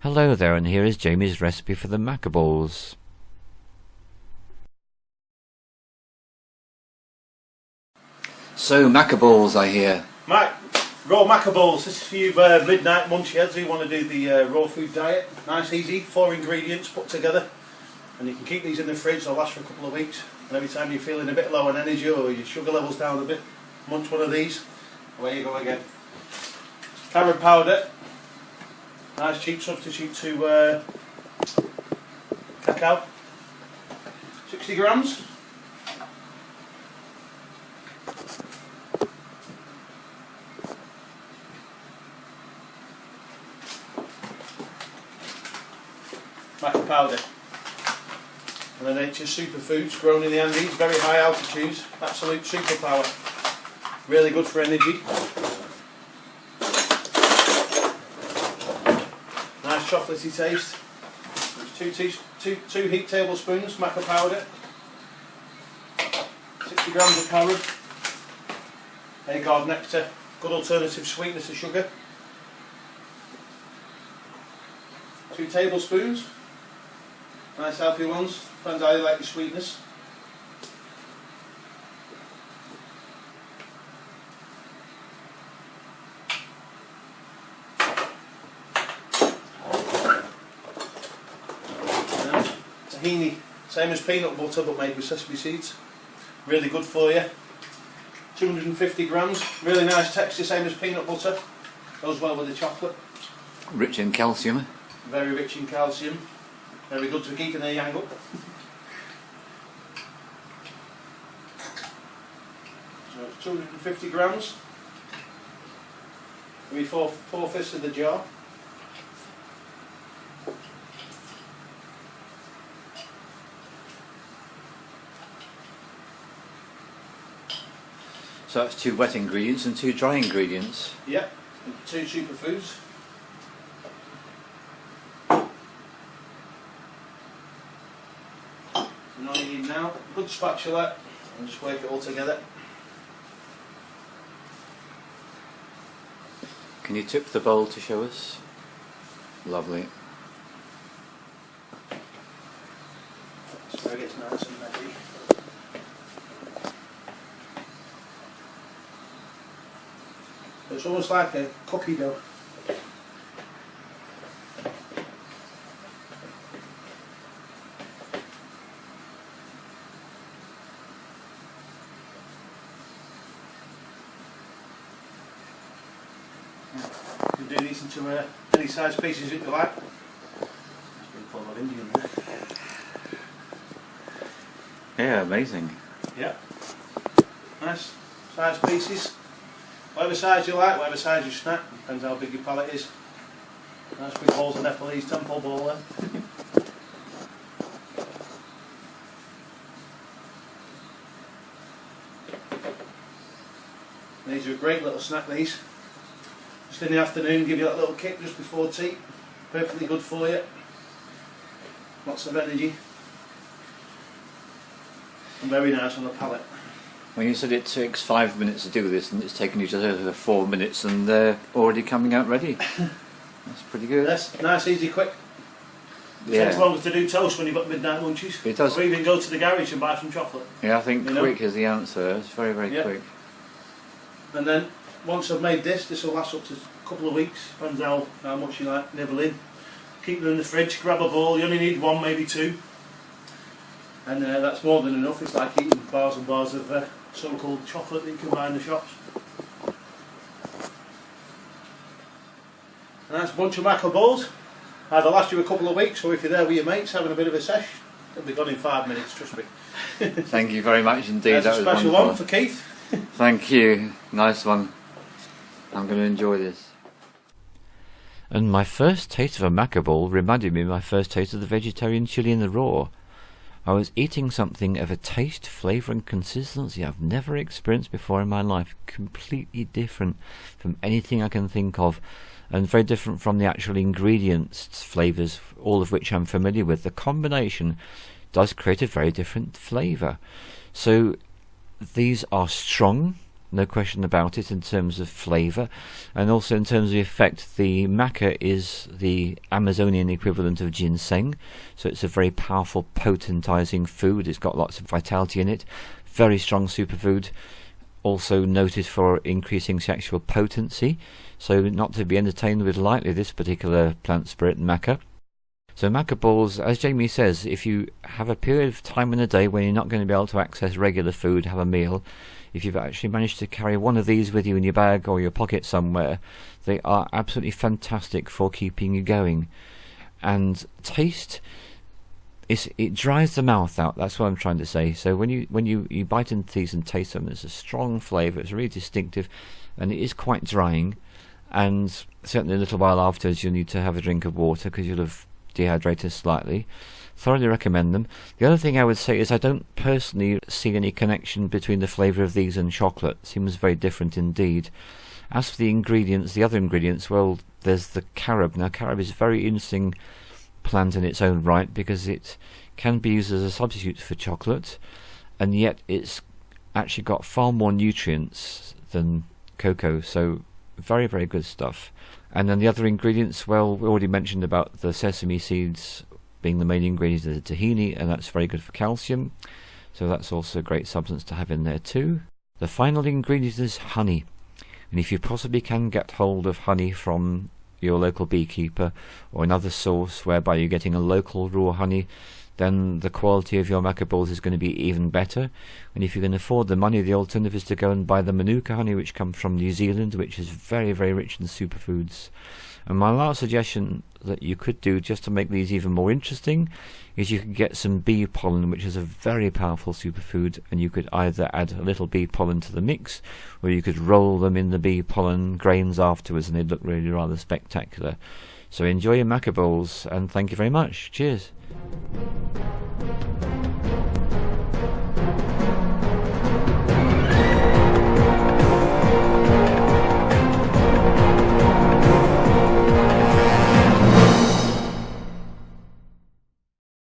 Hello there, and here is Jamie's recipe for the Maca balls. So, Maca balls, I hear. Raw Maca balls. This is for you midnight munchheads who want to do the raw food diet. Nice, easy, 4 ingredients put together. And you can keep these in the fridge, they'll last for a couple of weeks. And every time you're feeling a bit low on energy or your sugar levels down a bit, munch one of these. Away you go again. Carrot powder. Nice cheap substitute to cacao. 60 grams. Maca powder. And then nature's superfoods grown in the Andes, very high altitudes, absolute superpower. Really good for energy. Nice chocolatey taste. Two heaped tablespoons Maca powder. 60 grams of carob. Agave nectar, good alternative sweetness to sugar. 2 tablespoons. Nice healthy ones, depends how you like your sweetness. Tahini, same as peanut butter but made with sesame seeds. Really good for you. 250 grams, really nice texture, same as peanut butter. Goes well with the chocolate. Rich in calcium. Very rich in calcium. Very good for keeping the yang up. So it's 250 grams. Maybe 4/5 of the jar. So that's 2 wet ingredients and 2 dry ingredients. Yep, and 2 superfoods. And all you need now, a good spatula, and just work it all together. Can you tip the bowl to show us? Lovely. That's where it gets nice and messy. It's almost like a cookie dough. You can do these into any size pieces that you like. There's been full of Indian there. Yeah, amazing. Yeah. Nice size pieces. Whatever size you like, whatever size you snack, depends how big your palate is. Nice big balls of Nepalese temple ball there. These are a great little snack, these. Just in the afternoon, give you that little kick just before tea. Perfectly good for you. Lots of energy. And very nice on the palate. When you said it takes 5 minutes to do this, and it's taken you just over 4 minutes, and they're already coming out ready. That's pretty good. Yes, nice, easy, quick. Yeah. Takes longer to do toast when you've got midnight lunches. It does. Or even go to the garage and buy some chocolate. Yeah, I think You quick know? is the answer. It's very, very quick. And then once I've made this will last up to a couple of weeks. Depends how much you like nibble in. Keep them in the fridge. Grab a bowl. You only need 1, maybe 2. And that's more than enough. It's like eating bars and bars of so-called chocolate that you can buy in the shops. A nice bunch of Maca balls. Either last you a couple of weeks, or if you're there with your mates having a bit of a sesh, it'll be gone in 5 minutes, trust me. Thank you very much indeed. There's That a was special wonderful. one for Keith. Thank you. Nice one. I'm going to enjoy this. And my first taste of a Maca ball reminded me of my first taste of the vegetarian chili in the raw. I was eating something of a taste, flavour and consistency I've never experienced before in my life. Completely different from anything I can think of, and very different from the actual ingredients, flavours, all of which I'm familiar with. The combination does create a very different flavour. So these are strong, no question about it, in terms of flavour, and also in terms of effect. The maca is the Amazonian equivalent of ginseng, so it's a very powerful potentizing food. It's got lots of vitality in it, very strong superfood, also noted for increasing sexual potency, so not to be entertained with lightly, this particular plant spirit, maca. So maca balls, as Jamie says, if you have a period of time in the day when you're not going to be able to access regular food, have a meal, if you've actually managed to carry one of these with you in your bag or your pocket somewhere, they are absolutely fantastic for keeping you going. And taste, it dries the mouth out, that's what I'm trying to say. So when you bite into these and taste them, there's a strong flavour, it's really distinctive, and it is quite drying. And certainly a little while afterwards you'll need to have a drink of water because you'll have dehydrated slightly. Thoroughly recommend them. The other thing I would say is I don't personally see any connection between the flavour of these and chocolate. It seems very different indeed. As for the ingredients, the other ingredients, well, there's the carob. Now carob is a very interesting plant in its own right because it can be used as a substitute for chocolate, and yet it's actually got far more nutrients than cocoa, so very, very good stuff. And then the other ingredients, well, we already mentioned about the sesame seeds being the main ingredient of the tahini, and that's very good for calcium, so that's also a great substance to have in there too. The final ingredient is honey, and if you possibly can get hold of honey from your local beekeeper or another source whereby you're getting a local raw honey, then the quality of your maca balls is going to be even better. And if you can afford the money, the alternative is to go and buy the Manuka honey, which comes from New Zealand, which is very, very rich in superfoods. And my last suggestion that you could do, just to make these even more interesting, is you could get some bee pollen, which is a very powerful superfood, and you could either add a little bee pollen to the mix, or you could roll them in the bee pollen grains afterwards, and they'd look really rather spectacular. So enjoy your maca balls, and thank you very much. Cheers.